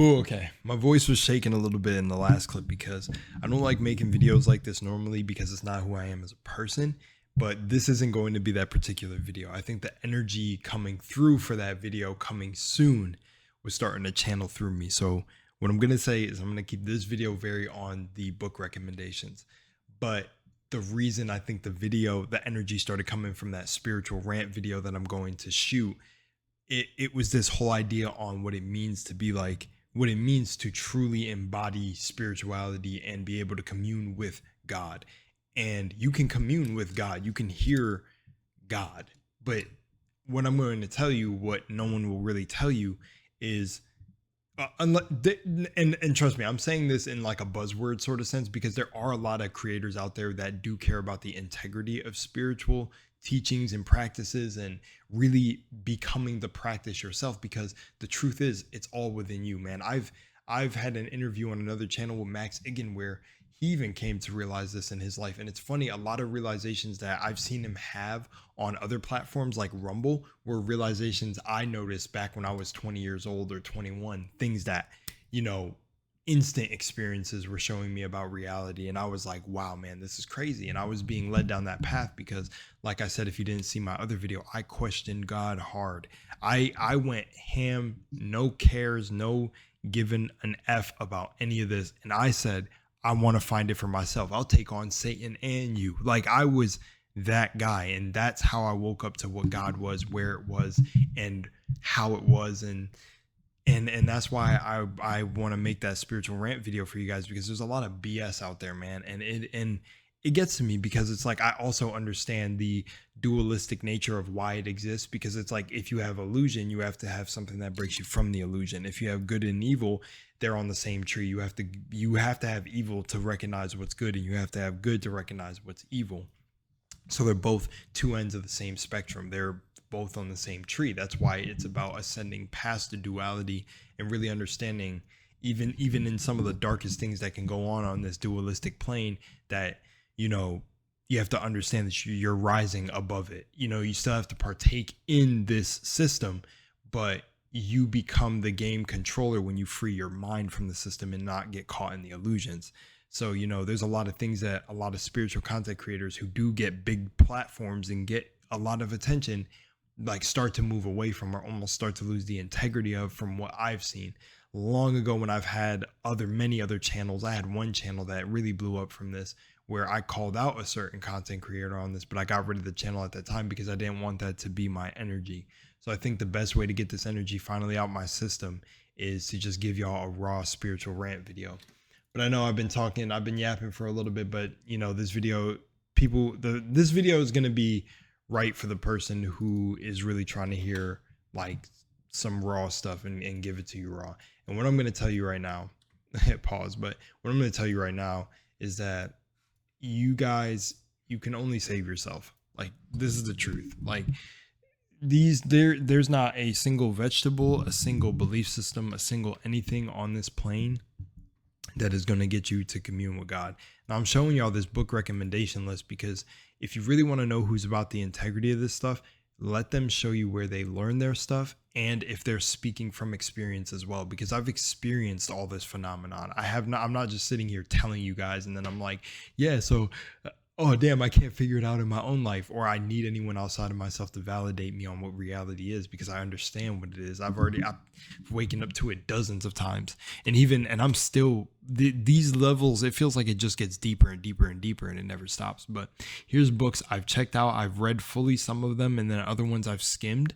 Oh, okay. My voice was shaking a little bit in the last clip because I don't like making videos like this normally because it's not who I am as a person. But this isn't going to be that particular video. I think the energy coming through for that video coming soon was starting to channel through me. So what I'm going to say is I'm going to keep this video very on the book recommendations. But the reason I think the energy started coming from that spiritual rant video that I'm going to shoot, it was this whole idea on what it means to be like, what it means to truly embody spirituality and be able to commune with God. And you can commune with God, you can hear God. But what I'm going to tell you, what no one will really tell you, is and trust me, I'm saying this in like a buzzword sort of sense because there are a lot of creators out there that do care about the integrity of spiritual teachings and practices and really becoming the practice yourself, because the truth is it's all within you, man. I've had an interview on another channel with Max Igan where he even came to realize this in his life. And it's funny, a lot of realizations that I've seen him have on other platforms like Rumble were realizations I noticed back when I was 20 years old or 21, things that, you know, instant experiences were showing me about reality. And I was like, wow, man, this is crazy. And I was being led down that path because, like I said, if you didn't see my other video, I questioned God hard. I went ham, no cares, no giving an F about any of this. And I said, I want to find it for myself. I'll take on Satan and you. Like, I was that guy. And that's how I woke up to what God was, where it was, and how it was. And that's why I want to make that spiritual rant video for you guys, because there's a lot of BS out there, man. And it gets to me because it's like, I also understand the dualistic nature of why it exists, because it's like, if you have illusion, you have to have something that breaks you from the illusion. If you have good and evil, they're on the same tree. You have to have evil to recognize what's good, and you have to have good to recognize what's evil. So they're both two ends of the same spectrum. They're both on the same tree. That's why it's about ascending past the duality and really understanding, even in some of the darkest things that can go on this dualistic plane, that, you know, you have to understand that you're rising above it. You know, you still have to partake in this system, but you become the game controller when you free your mind from the system and not get caught in the illusions. So, you know, there's a lot of things that a lot of spiritual content creators who do get big platforms and get a lot of attention, like, start to move away from, or almost start to lose the integrity of, from what I've seen. Long ago, when I've had many other channels, I had one channel that really blew up from this, where I called out a certain content creator on this, but I got rid of the channel at that time because I didn't want that to be my energy. So I think the best way to get this energy finally out my system is to just give y'all a raw spiritual rant video. But I know I've been yapping for a little bit, but, you know, this video, this video is going to be right for the person who is really trying to hear like some raw stuff and give it to you raw. And what I'm going to tell you right now, pause, but what I'm going to tell you right now is that you guys, you can only save yourself. Like, this is the truth. Like, there's not a single vegetable, a single belief system, a single anything on this plane that is going to get you to commune with God. Now, I'm showing y'all this book recommendation list because if you really want to know who's about the integrity of this stuff, let them show you where they learn their stuff, and if they're speaking from experience as well, because I've experienced all this phenomenon. I'm not just sitting here telling you guys and then I'm like, yeah, so oh damn, I can't figure it out in my own life, or I need anyone outside of myself to validate me on what reality is, because I understand what it is. I've waken up to it dozens of times, and I'm still these levels. It feels like it just gets deeper and deeper and deeper, and it never stops. But here's books I've checked out. I've read fully some of them, and then other ones I've skimmed.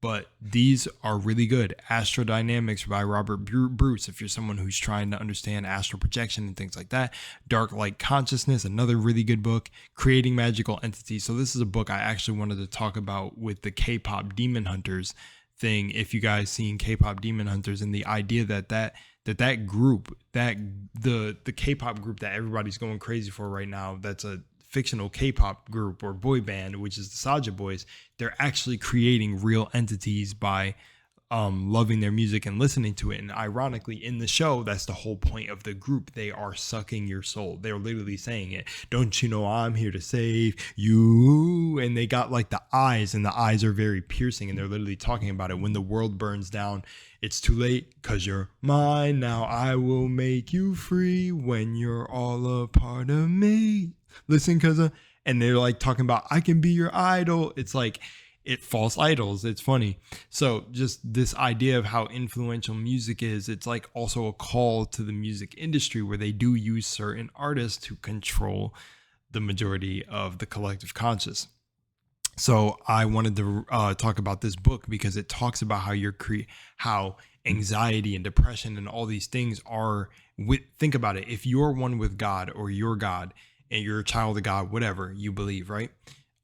But these are really good. Astrodynamics by Robert Bruce, if you're someone who's trying to understand astral projection and things like that. Dark Light Consciousness, another really good book. Creating Magical Entities. So this is a book I actually wanted to talk about with the K-pop Demon Hunters thing. If you guys seen K-pop Demon Hunters, and the idea that group, that the K-pop group that everybody's going crazy for right now, that's a fictional K-pop group or boy band, which is the Saja Boys, they're actually creating real entities by loving their music and listening to it. And ironically, in the show, that's the whole point of the group. They are sucking your soul. They're literally saying it. Don't you know I'm here to save you? And they got like the eyes, and the eyes are very piercing, and they're literally talking about it. When the world burns down, it's too late, 'cause you're mine now. I will make you free when you're all a part of me. Listen, 'cause and they're like talking about, I can be your idol. It's like false idols. It's funny. So just this idea of how influential music is, it's like also a call to the music industry, where they do use certain artists to control the majority of the collective conscious. So I wanted to talk about this book because it talks about how how anxiety and depression and all these things are think about it. If you're one with God, or your God, and you're a child of God, whatever you believe, right?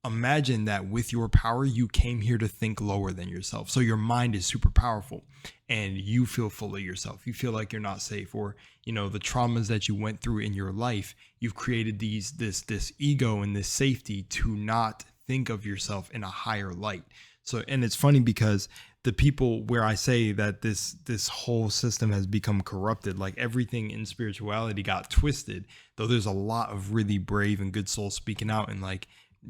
Imagine that with your power, you came here to think lower than yourself. So your mind is super powerful, and you feel full of yourself. You feel like you're not safe, or, the traumas that you went through in your life, you've created this ego and this safety to not think of yourself in a higher light. So, and it's funny because the people where I say that this whole system has become corrupted, like everything in spirituality got twisted, though there's a lot of really brave and good souls speaking out and like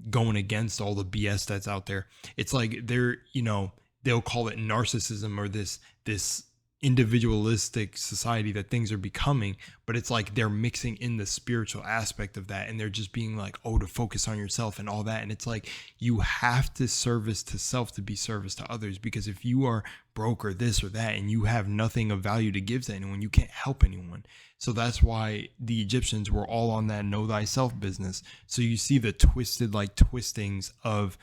going against all the BS that's out there. It's like they'll call it narcissism, or this individualistic society that things are becoming, but it's like they're mixing in the spiritual aspect of that, and they're just being like, oh, to focus on yourself and all that. And it's like, you have to service to self to be service to others, because if you are broke or this or that, and you have nothing of value to give to anyone, you can't help anyone. So that's why the Egyptians were all on that know thyself business. So you see the twistings of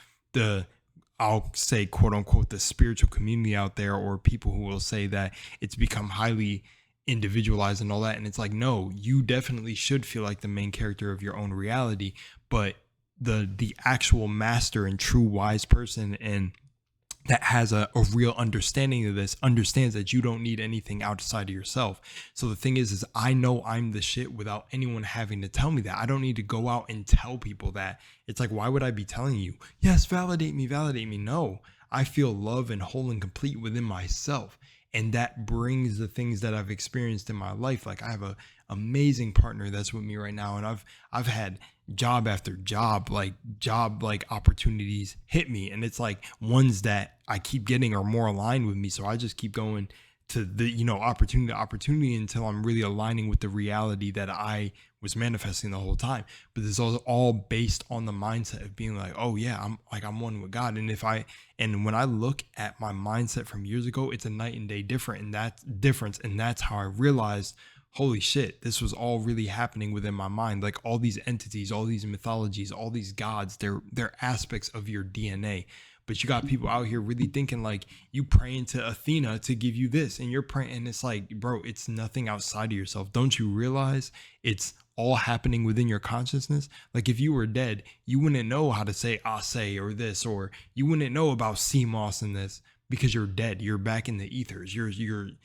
I'll say, quote unquote, the spiritual community out there, or people who will say that it's become highly individualized and all that. And it's like, no, you definitely should feel like the main character of your own reality. But the actual master and true wise person, and that has a real understanding of this, understands that you don't need anything outside of yourself. So the thing is I know I'm the shit without anyone having to tell me that. I don't need to go out and tell people that. It's like, why would I be telling you, yes, validate me. No, I feel love and whole and complete within myself. And that brings the things that I've experienced in my life. Like, I have a amazing partner that's with me right now, and I've had job after job opportunities hit me, and it's like ones that I keep getting are more aligned with me. So I just keep going to the opportunity to opportunity until I'm really aligning with the reality that I was manifesting the whole time. But this is all based on the mindset of being like, oh yeah, I'm one with God. And when I look at my mindset from years ago, it's a night and day difference. And that's how I realized, holy shit, this was all really happening within my mind. Like, all these entities, all these mythologies, all these gods, they're aspects of your DNA. But you got people out here really thinking like you praying to Athena to give you this, and you're praying, and it's like, bro, it's nothing outside of yourself. Don't you realize it's all happening within your consciousness? Like, if you were dead, you wouldn't know how to say Ase or this, or you wouldn't know about CMOS and this, because you're dead. You're back in the ethers. You're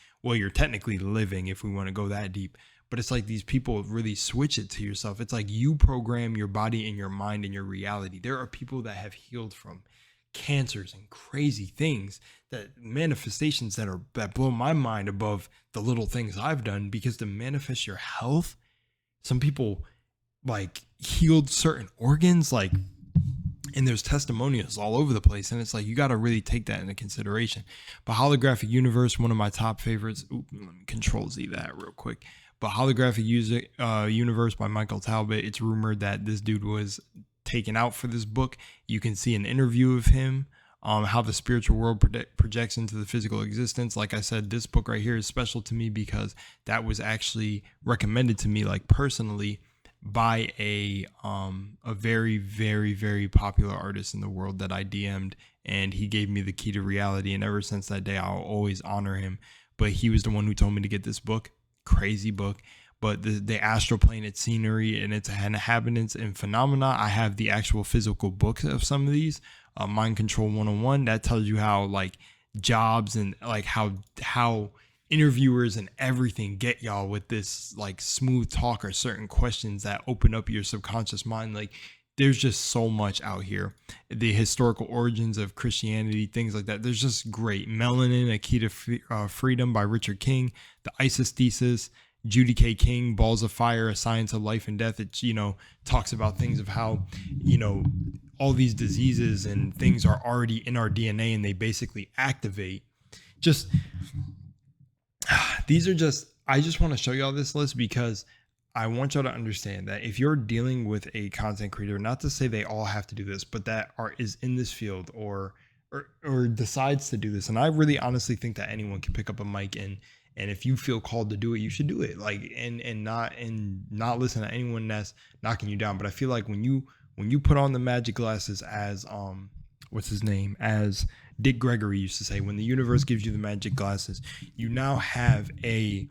technically living, if we want to go that deep. But it's like these people really switch it to yourself. It's like you program your body and your mind and your reality. There are people that have healed from cancers and crazy things, that manifestations that blow my mind above the little things I've done. Because to manifest your health, some people like healed certain organs, like, and there's testimonials all over the place. And it's like, you got to really take that into consideration. But Holographic Universe, one of my top favorites. Let me Control Z that real quick. But Holographic Universe by Michael Talbot. It's rumored that this dude was taken out for this book. You can see an interview of him, how the spiritual world projects into the physical existence. Like I said, this book right here is special to me because that was actually recommended to me, like, personally, by a very, very, very popular artist in the world that I DM'd, and he gave me the key to reality. And ever since that day, I'll always honor him. But he was the one who told me to get this book. Crazy book. But the astral plane, its scenery, and its inhabitants and phenomena. I have the actual physical books of some of these. Mind Control 101, that tells you how, like, jobs and like how interviewers and everything get y'all with this, like, smooth talk or certain questions that open up your subconscious mind. Like, there's just so much out here. The historical origins of Christianity, things like that. There's just great. Melanin, A Key to Freedom by Richard King, The Isis Thesis, Judy K. King, Balls of Fire, A Science of Life and Death. It, talks about things of how, all these diseases and things are already in our DNA and they basically activate. Just, I just want to show y'all this list because I want y'all to understand that if you're dealing with a content creator, not to say they all have to do this, but that is in this field or decides to do this. And I really honestly think that anyone can pick up a mic and if you feel called to do it, you should do it. Like, and not listen to anyone that's knocking you down. But I feel like when you put on the magic glasses, as what's his name, as Dick Gregory used to say, when the universe gives you the magic glasses, you now have a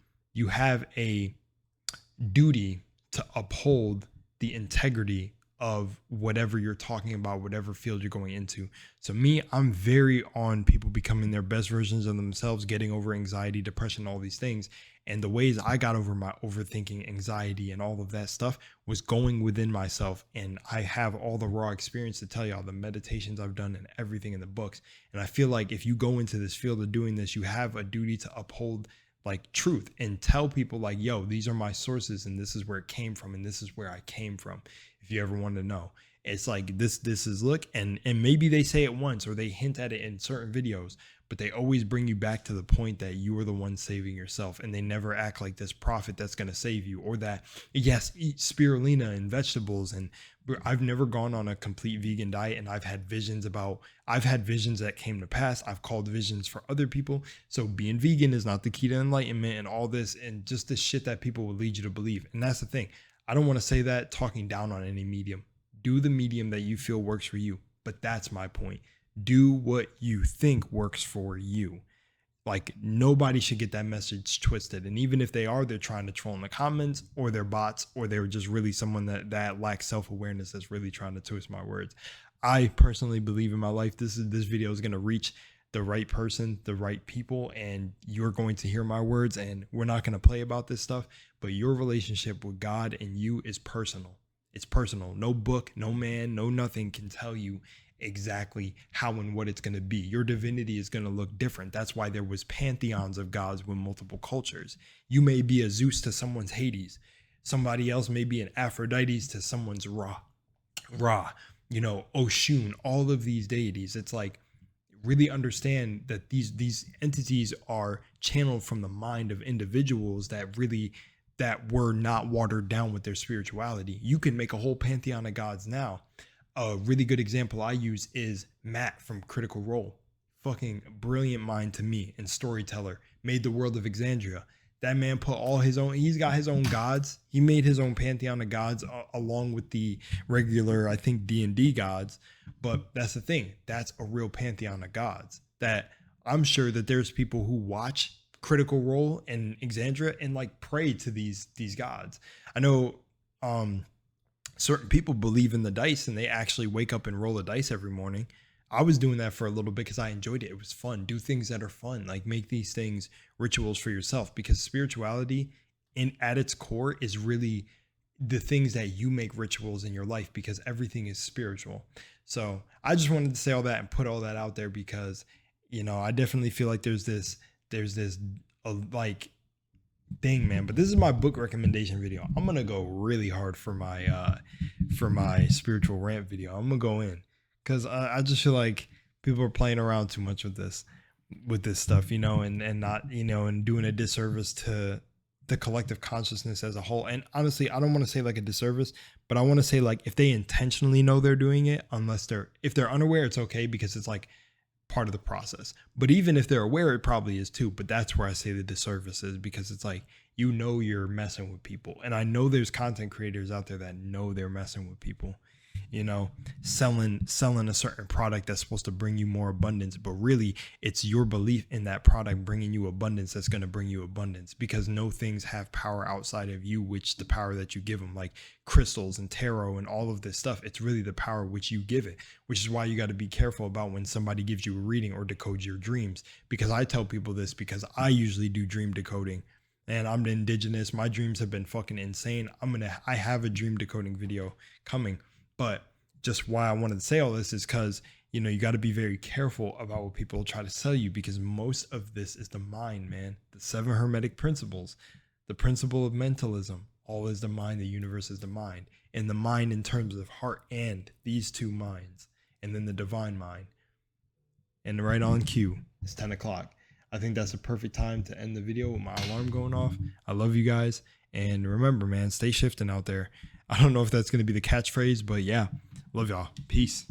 duty to uphold the integrity of whatever you're talking about, whatever field you're going into. So me, I'm very on people becoming their best versions of themselves, getting over anxiety, depression, all these things. And the ways I got over my overthinking, anxiety, and all of that stuff was going within myself. And I have all the raw experience to tell y'all, the meditations I've done and everything in the books. And I feel like if you go into this field of doing this, you have a duty to uphold like truth and tell people like, yo, these are my sources and this is where it came from and this is where I came from. If you ever want to know, it's like this is look, and maybe they say it once or they hint at it in certain videos, but they always bring you back to the point that you are the one saving yourself, and they never act like this prophet that's going to save you, or that, yes, eat spirulina and vegetables. And I've never gone on a complete vegan diet, and I've had visions that came to pass. I've called visions for other people. So being vegan is not the key to enlightenment and all this, and just the shit that people will lead you to believe. And that's the thing. I don't want to say that talking down on any medium. Do the medium that you feel works for you. But that's my point. Do what you think works for you. Like, nobody should get that message twisted. And even if they are, they're trying to troll in the comments, or they're bots, or they're just really someone that lacks self-awareness that's really trying to twist my words. I personally believe in my life this video is going to reach the right person, the right people, and you're going to hear my words, and we're not going to play about this stuff, but your relationship with God and you is personal. It's personal. No book, no man, no nothing can tell you exactly how and what it's going to be. Your divinity is going to look different. That's why there was pantheons of gods with multiple cultures. You may be a Zeus to someone's Hades. Somebody else may be an Aphrodite to someone's Ra, Oshun, all of these deities. It's like, really understand that these entities are channeled from the mind of individuals that were not watered down with their spirituality. You can make a whole pantheon of gods now. A really good example I use is Matt from Critical Role. Fucking brilliant mind to me and storyteller. Made the world of Exandria. That man put all his own, he's got his own gods. He made his own pantheon of gods along with the regular, I think, D&D gods. But that's the thing. That's a real pantheon of gods that I'm sure that there's people who watch Critical Role and Exandria and like pray to these gods. I know certain people believe in the dice and they actually wake up and roll a dice every morning. I was doing that for a little bit because I enjoyed it. It was fun. Do things that are fun. Like, make these things rituals for yourself, because spirituality at its core is really the things that you make rituals in your life, because everything is spiritual. So I just wanted to say all that and put all that out there because, I definitely feel like there's this like thing, man. But this is my book recommendation video. I'm going to go really hard for my spiritual rant video. I'm going to go in. Because I just feel like people are playing around too much with this stuff, and not, and doing a disservice to the collective consciousness as a whole. And honestly, I don't want to say like a disservice, but I want to say like if they intentionally know they're doing it, if they're unaware, it's okay because it's like part of the process. But even if they're aware, it probably is too. But that's where I say the disservice is, because it's like, you're messing with people. And I know there's content creators out there that know they're messing with people. Selling a certain product that's supposed to bring you more abundance, but really it's your belief in that product bringing you abundance that's going to bring you abundance, because no things have power outside of you, which the power that you give them, like crystals and tarot and all of this stuff, it's really the power which you give it, which is why you got to be careful about when somebody gives you a reading or decodes your dreams. Because I tell people this because I usually do dream decoding. And I'm indigenous. My dreams have been fucking insane. I have a dream decoding video coming. But just why I wanted to say all this is because, you got to be very careful about what people try to sell you, because most of this is the mind, man. The 7 Hermetic principles, the principle of mentalism, all is the mind, the universe is the mind, and the mind in terms of heart and these 2 minds, and then the divine mind. And right on cue, it's 10 o'clock. I think that's a perfect time to end the video with my alarm going off. I love you guys. And remember, man, stay shifting out there. I don't know if that's going to be the catchphrase, but yeah, love y'all. Peace.